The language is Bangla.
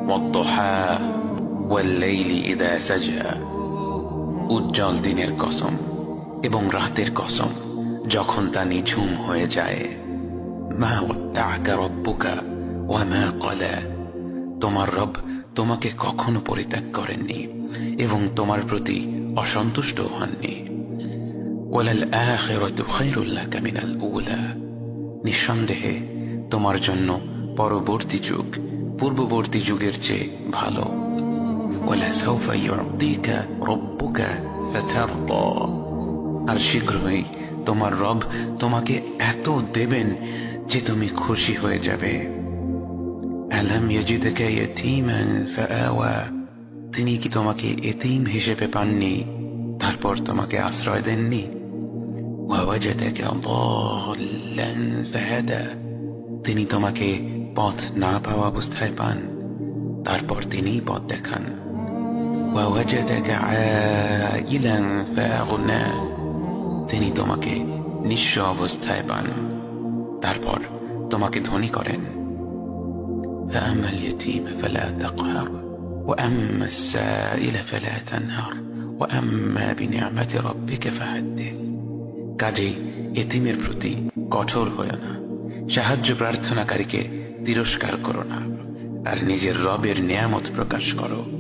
ওয়াদ-দুহা ওয়াল-লাইলি ইযা সাজা, উজ্জ্বল দিনের কসম এবং রাতের কসম যখন তা নিঝুম হয়ে যায়। মা ওয়াদ্দা'আকা রাব্বুকা ওয়া মা ক্বালা, তোমার রব তোমাকে কখনো পরিত্যাগ করেননি এবং তোমার প্রতি অসন্তুষ্ট হননি। ওয়ালাল আখিরাতু খায়রুল লাকা মিনাল উলা, নিঃসন্দেহে তোমার জন্য পরবর্তী যুগ পূর্ববর্তী যুগের চেয়ে ভালো। ওয়ালাসাউফা ইউ'তিকা রাব্বুকা ফাতারদা, আর শীঘ্রই তোমার রব তোমাকে এত দেবেন যে তুমি খুশি হয়ে যাবে। আলাম ইয়াজিদকা ইয়াতীমান ফাআওয়া, তিনি কি তোমাকে এতিম হিসেবে পাননি তারপর তোমাকে আশ্রয় দেননি? ওয়াওয়াজাদাকা দাল্লান ফাহাদা, তিনি তোমাকে পথ না পাওয়া অবস্থায় পান তারপর তিনিই পথ দেখান। ওয়াওয়াজাদাকা আইলান ফাআগনা, তিনি তোমাকে নিঃস্ব অবস্থায় পান তারপর তোমাকে ধনী করেন। فأما اليتيم فلا تقهر وأما السائل فلا تنهر وأما بنعمة ربك فحدث, কাজেই এতিমের প্রতি কঠোর হয়ো না, সাহায্য প্রার্থনাকারীকে তিরস্কার করো না, আর নিজের রবের নিয়ামত প্রকাশ করো।